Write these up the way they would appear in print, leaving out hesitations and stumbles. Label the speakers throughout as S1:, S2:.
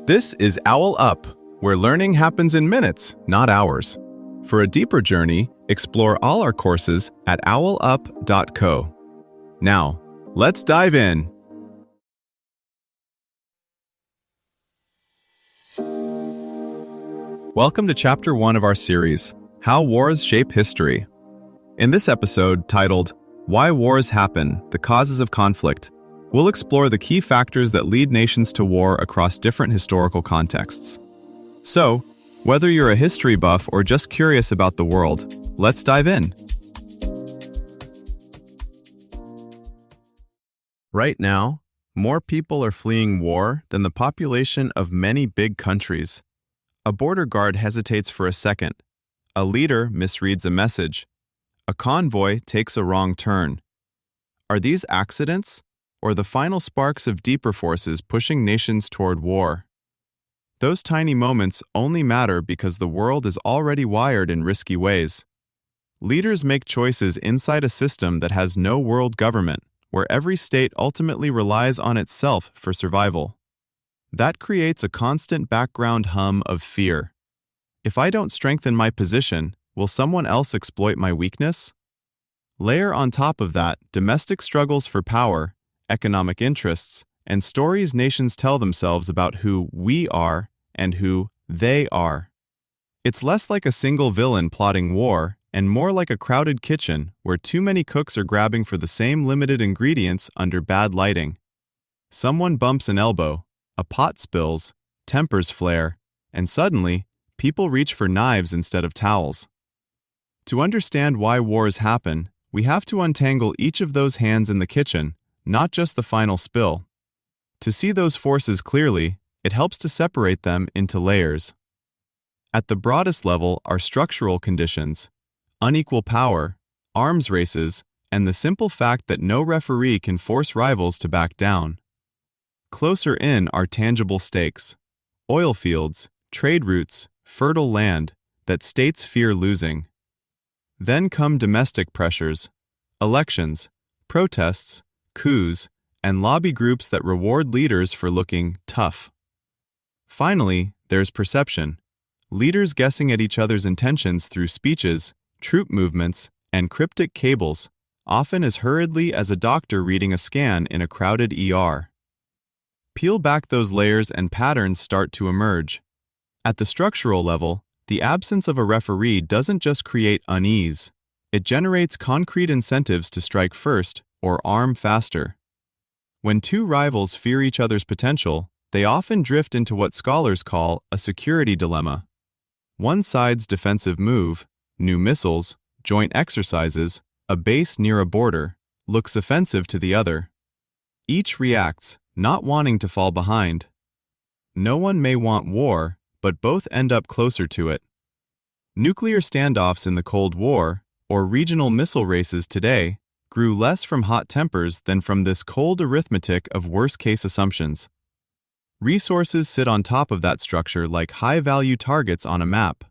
S1: This is OwlUp, where learning happens in minutes, not hours. For a deeper journey, explore all our courses at owlup.co. Now, let's dive in. Welcome to Chapter 1 of our series, How Wars Shape History. In this episode, titled, Why Wars Happen, the Causes of Conflict, we'll explore the key factors that lead nations to war across different historical contexts. So, whether you're a history buff or just curious about the world, let's dive in. Right now, more people are fleeing war than the population of many big countries. A border guard hesitates for a second. A leader misreads a message. A convoy takes a wrong turn. Are these accidents, or the final sparks of deeper forces pushing nations toward war? Those tiny moments only matter because the world is already wired in risky ways. Leaders make choices inside a system that has no world government, where every state ultimately relies on itself for survival. That creates a constant background hum of fear. If I don't strengthen my position, will someone else exploit my weakness? Layer on top of that domestic struggles for power, economic interests, and stories nations tell themselves about who we are and who they are. It's less like a single villain plotting war and more like a crowded kitchen where too many cooks are grabbing for the same limited ingredients under bad lighting. Someone bumps an elbow, a pot spills, tempers flare, and suddenly, people reach for knives instead of towels. To understand why wars happen, we have to untangle each of those hands in the kitchen, not just the final spill. To see those forces clearly, it helps to separate them into layers. At the broadest level are structural conditions, unequal power, arms races, and the simple fact that no referee can force rivals to back down. Closer in are tangible stakes, oil fields, trade routes, fertile land that states fear losing. Then come domestic pressures, elections, protests, coups, and lobby groups that reward leaders for looking tough. Finally, there's perception, leaders guessing at each other's intentions through speeches, troop movements, and cryptic cables, often as hurriedly as a doctor reading a scan in a crowded ER. Peel back those layers and patterns start to emerge. At the structural level, the absence of a referee doesn't just create unease. It generates concrete incentives to strike first or arm faster. When two rivals fear each other's potential, they often drift into what scholars call a security dilemma. One side's defensive move, new missiles, joint exercises, a base near a border, looks offensive to the other. Each reacts, not wanting to fall behind. No one may want war, but both end up closer to it. Nuclear standoffs in the Cold War, or regional missile races today, grew less from hot tempers than from this cold arithmetic of worst-case assumptions. Resources sit on top of that structure like high-value targets on a map.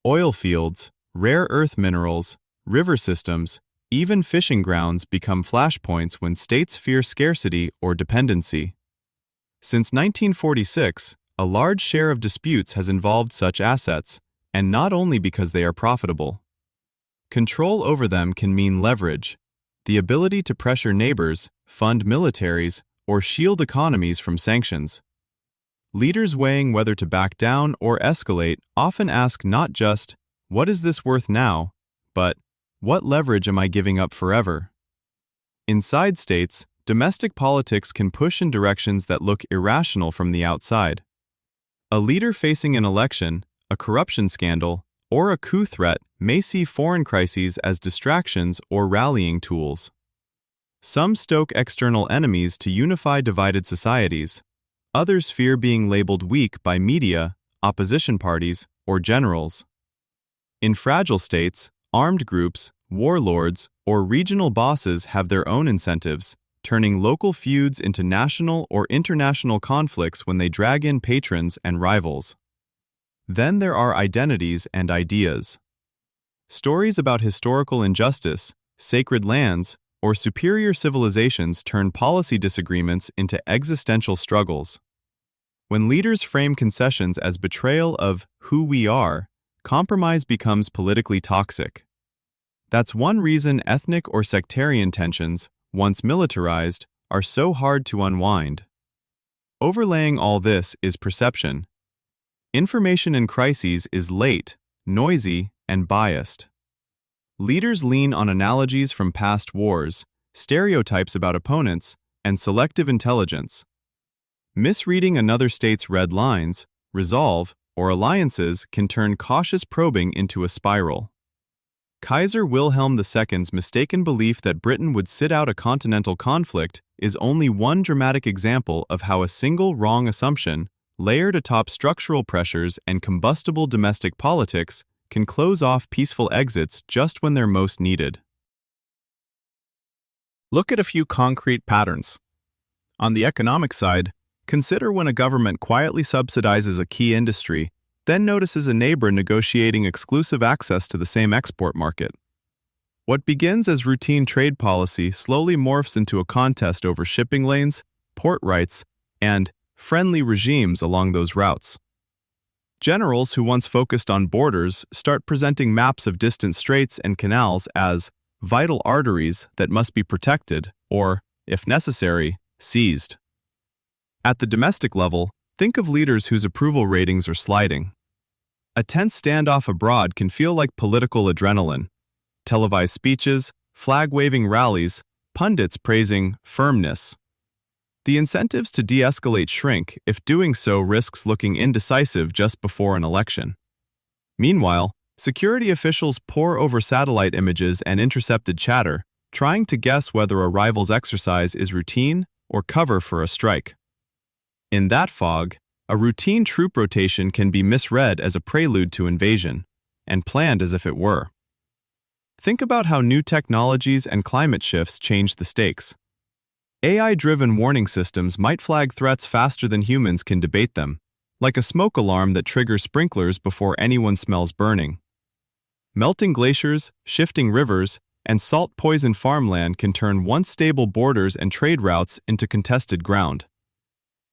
S1: Oil fields, rare earth minerals, river systems, even fishing grounds become flashpoints when states fear scarcity or dependency. Since 1946, a large share of disputes has involved such assets, and not only because they are profitable. Control over them can mean leverage, the ability to pressure neighbors, fund militaries, or shield economies from sanctions. Leaders weighing whether to back down or escalate often ask not just, "What is this worth now?" but, "What leverage am I giving up forever?" Inside states, domestic politics can push in directions that look irrational from the outside. A leader facing an election, a corruption scandal, or a coup threat may see foreign crises as distractions or rallying tools. Some stoke external enemies to unify divided societies. Others fear being labeled weak by media, opposition parties, or generals. In fragile states, armed groups, warlords, or regional bosses have their own incentives, turning local feuds into national or international conflicts when they drag in patrons and rivals. Then there are identities and ideas. Stories about historical injustice, sacred lands, or superior civilizations turn policy disagreements into existential struggles. When leaders frame concessions as betrayal of who we are, compromise becomes politically toxic. That's one reason ethnic or sectarian tensions, once militarized, are so hard to unwind. Overlaying all this is perception. Information in crises is late, noisy, and biased. Leaders lean on analogies from past wars, stereotypes about opponents, and selective intelligence. Misreading another state's red lines, resolve, or alliances can turn cautious probing into a spiral. Kaiser Wilhelm II's mistaken belief that Britain would sit out a continental conflict is only one dramatic example of how a single wrong assumption, layered atop structural pressures and combustible domestic politics, can close off peaceful exits just when they're most needed. Look at a few concrete patterns. On the economic side, consider when a government quietly subsidizes a key industry, then notices a neighbor negotiating exclusive access to the same export market. What begins as routine trade policy slowly morphs into a contest over shipping lanes, port rights, and friendly regimes along those routes. Generals who once focused on borders start presenting maps of distant straits and canals as vital arteries that must be protected or, if necessary, seized. At the domestic level, think of leaders whose approval ratings are sliding. A tense standoff abroad can feel like political adrenaline. Televised speeches, flag-waving rallies, pundits praising firmness. The incentives to de-escalate shrink if doing so risks looking indecisive just before an election. Meanwhile, security officials pore over satellite images and intercepted chatter, trying to guess whether a rival's exercise is routine or cover for a strike. In that fog, a routine troop rotation can be misread as a prelude to invasion, and planned as if it were. Think about how new technologies and climate shifts change the stakes. AI-driven warning systems might flag threats faster than humans can debate them, like a smoke alarm that triggers sprinklers before anyone smells burning. Melting glaciers, shifting rivers, and salt-poisoned farmland can turn once stable borders and trade routes into contested ground.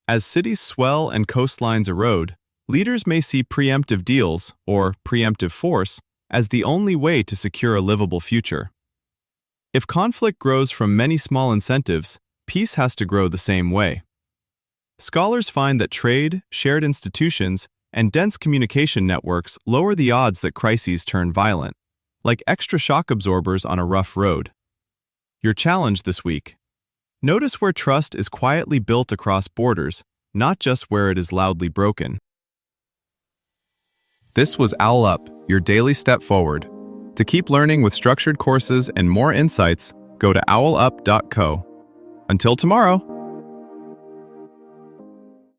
S1: As cities swell and coastlines erode, leaders may see preemptive deals, or preemptive force, as the only way to secure a livable future. If conflict grows from many small incentives, peace has to grow the same way. Scholars find that trade, shared institutions, and dense communication networks lower the odds that crises turn violent, like extra shock absorbers on a rough road. Your challenge this week: notice where trust is quietly built across borders, not just where it is loudly broken. This was OwlUp, your daily step forward. To keep learning with structured courses and more insights, go to owlup.co. Until tomorrow!